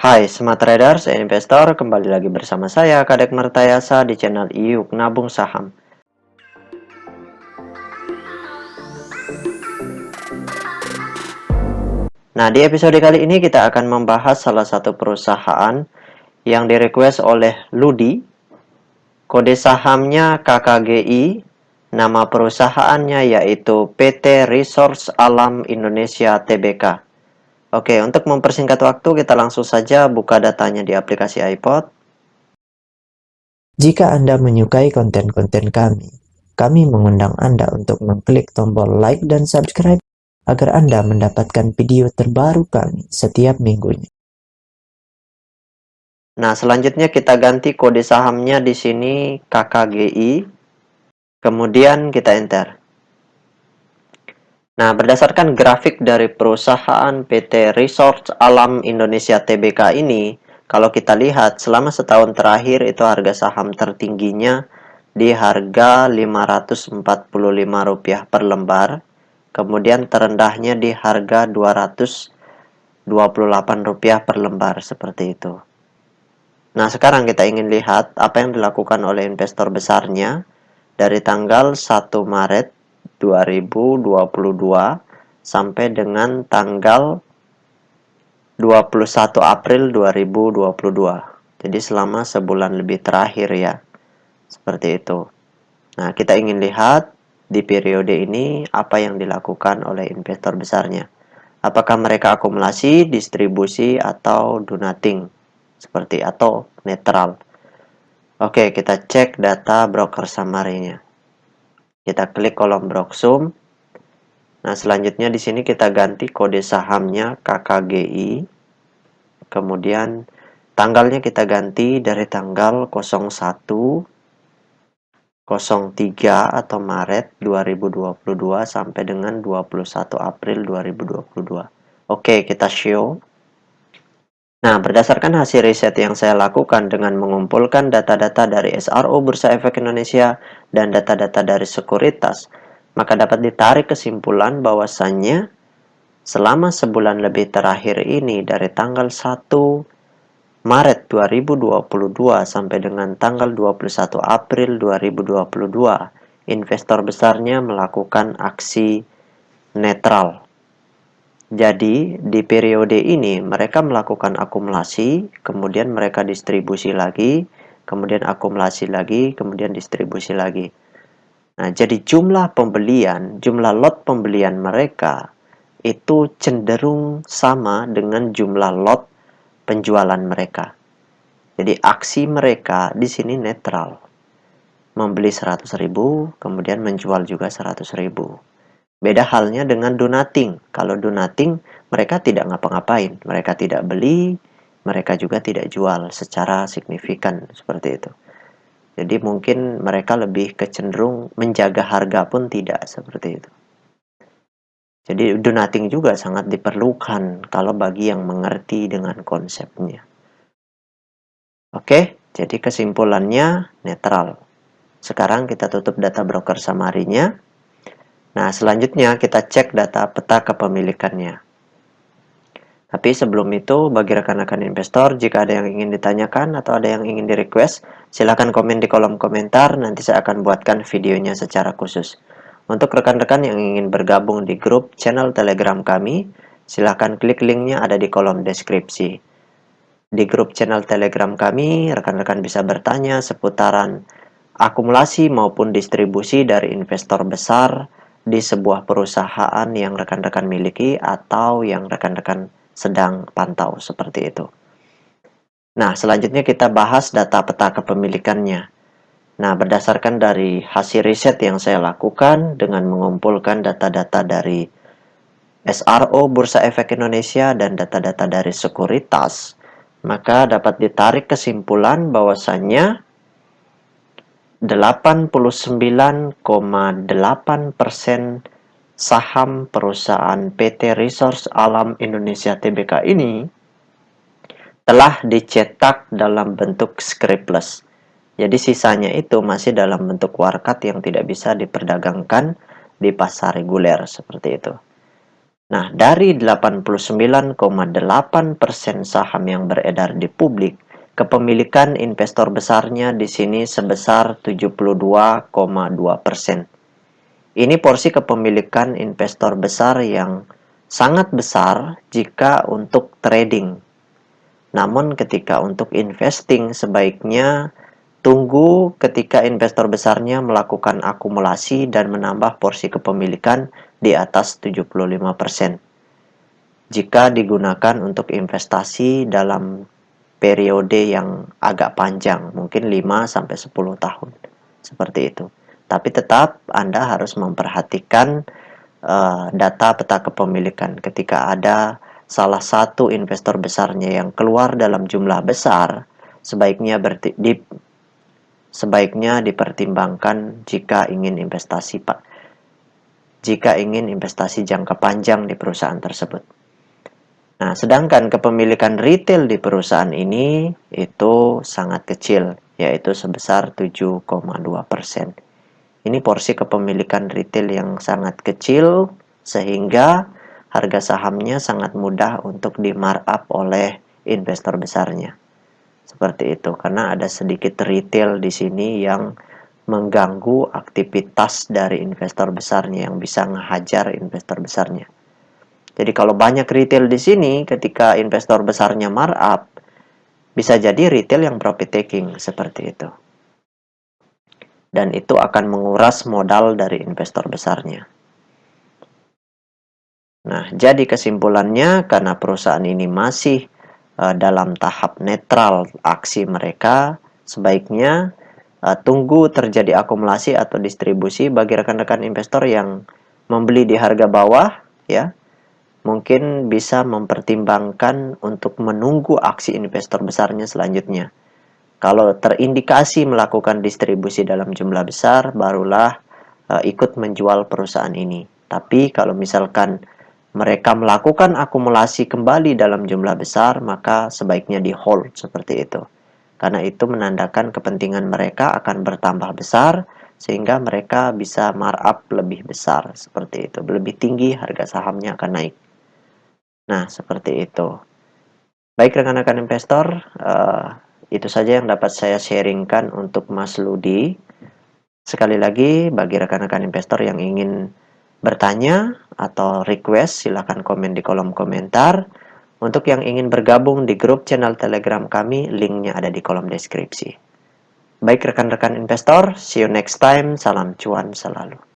Hai Smart Traders and Investor, kembali lagi bersama saya Kadek Mertayasa di channel IYUK Nabung Saham. Nah, di episode kali ini kita akan membahas salah satu perusahaan yang direquest oleh Ludi. Kode sahamnya KKGI, nama perusahaannya yaitu PT Resource Alam Indonesia Tbk. Oke, untuk mempersingkat waktu kita langsung saja buka datanya di aplikasi iPod. Jika Anda menyukai konten-konten kami mengundang Anda untuk mengklik tombol like dan subscribe agar Anda mendapatkan video terbaru kami setiap minggunya. Nah, selanjutnya kita ganti kode sahamnya di sini KKGI. Kemudian kita enter. Nah, berdasarkan grafik dari perusahaan PT Resource Alam Indonesia Tbk ini, kalau kita lihat selama setahun terakhir itu harga saham tertingginya di harga Rp545 per lembar. Kemudian terendahnya di harga Rp228 per lembar, seperti itu. Nah, sekarang kita ingin lihat apa yang dilakukan oleh investor besarnya dari tanggal 1 Maret 2022 sampai dengan tanggal 21 April 2022. Jadi selama sebulan lebih terakhir ya. Seperti itu. Nah, kita ingin lihat di periode ini apa yang dilakukan oleh investor besarnya. Apakah mereka akumulasi, distribusi, atau do nothing? Seperti atau netral. Oke, kita cek data broker summary-nya. Kita klik kolom Broksum. Nah, selanjutnya di sini kita ganti kode sahamnya KKGI. Kemudian tanggalnya kita ganti dari tanggal 01/03 atau Maret 2022 sampai dengan 21 April 2022. Oke, kita show. Nah, berdasarkan hasil riset yang saya lakukan dengan mengumpulkan data-data dari SRO Bursa Efek Indonesia dan data-data dari sekuritas, maka dapat ditarik kesimpulan bahwasannya selama sebulan lebih terakhir ini dari tanggal 1 Maret 2022 sampai dengan tanggal 21 April 2022, investor besarnya melakukan aksi netral. Jadi, di periode ini mereka melakukan akumulasi, kemudian mereka distribusi lagi, kemudian akumulasi lagi, kemudian distribusi lagi. Nah, jadi jumlah pembelian, jumlah lot pembelian mereka itu cenderung sama dengan jumlah lot penjualan mereka. Jadi aksi mereka di sini netral. Membeli 100.000, kemudian menjual juga 100.000. Beda halnya dengan do nothing. Kalau do nothing, mereka tidak ngapa-ngapain. Mereka tidak beli, mereka juga tidak jual secara signifikan seperti itu. Jadi mungkin mereka lebih kecenderung menjaga harga pun tidak seperti itu. Jadi do nothing juga sangat diperlukan kalau bagi yang mengerti dengan konsepnya. Oke, jadi kesimpulannya netral. Sekarang kita tutup data broker summary-nya. Nah, selanjutnya kita cek data peta kepemilikannya. Tapi sebelum itu, bagi rekan-rekan investor, jika ada yang ingin ditanyakan atau ada yang ingin di-request, silakan komen di kolom komentar, nanti saya akan buatkan videonya secara khusus. Untuk rekan-rekan yang ingin bergabung di grup channel Telegram kami, silakan klik linknya ada di kolom deskripsi. Di grup channel Telegram kami, rekan-rekan bisa bertanya seputaran akumulasi maupun distribusi dari investor besar di sebuah perusahaan yang rekan-rekan miliki atau yang rekan-rekan sedang pantau seperti itu. Nah, selanjutnya kita bahas data peta kepemilikannya. Nah, berdasarkan dari hasil riset yang saya lakukan dengan mengumpulkan data-data dari SRO Bursa Efek Indonesia dan data-data dari sekuritas, maka dapat ditarik kesimpulan bahwasannya 89,8% saham perusahaan PT Resource Alam Indonesia Tbk ini telah dicetak dalam bentuk scriptless. Jadi sisanya itu masih dalam bentuk warkat yang tidak bisa diperdagangkan di pasar reguler seperti itu. Nah, dari 89,8% saham yang beredar di publik, kepemilikan investor besarnya di sini sebesar 72,2%. Ini porsi kepemilikan investor besar yang sangat besar jika untuk trading. Namun ketika untuk investing sebaiknya tunggu ketika investor besarnya melakukan akumulasi dan menambah porsi kepemilikan di atas 75%. Jika digunakan untuk investasi dalam periode yang agak panjang, mungkin 5-10 tahun. Seperti itu. Tapi tetap Anda harus memperhatikan data peta kepemilikan. Ketika ada salah satu investor besarnya yang keluar dalam jumlah besar, sebaiknya dipertimbangkan jika ingin investasi jangka panjang di perusahaan tersebut. Nah, sedangkan kepemilikan retail di perusahaan ini itu sangat kecil, yaitu sebesar 7,2%. Ini porsi kepemilikan retail yang sangat kecil, sehingga harga sahamnya sangat mudah untuk di-markup oleh investor besarnya. Seperti itu, karena ada sedikit retail di sini yang mengganggu aktivitas dari investor besarnya yang bisa ngehajar investor besarnya. Jadi kalau banyak retail di sini, ketika investor besarnya markup, bisa jadi retail yang profit taking, seperti itu. Dan itu akan menguras modal dari investor besarnya. Nah, jadi kesimpulannya, karena perusahaan ini masih dalam tahap netral aksi mereka, sebaiknya tunggu terjadi akumulasi atau distribusi bagi rekan-rekan investor yang membeli di harga bawah, ya. Mungkin bisa mempertimbangkan untuk menunggu aksi investor besarnya selanjutnya. Kalau terindikasi melakukan distribusi dalam jumlah besar, barulah ikut menjual perusahaan ini. Tapi kalau misalkan mereka melakukan akumulasi kembali dalam jumlah besar, maka sebaiknya di hold seperti itu. Karena itu menandakan kepentingan mereka akan bertambah besar, sehingga mereka bisa markup lebih besar, seperti itu. Lebih tinggi harga sahamnya akan naik. Nah, seperti itu. Baik rekan-rekan investor, itu saja yang dapat saya sharingkan untuk Mas Ludi. Sekali lagi, bagi rekan-rekan investor yang ingin bertanya atau request, silahkan komen di kolom komentar. Untuk yang ingin bergabung di grup channel Telegram kami, linknya ada di kolom deskripsi. Baik rekan-rekan investor, see you next time. Salam cuan selalu.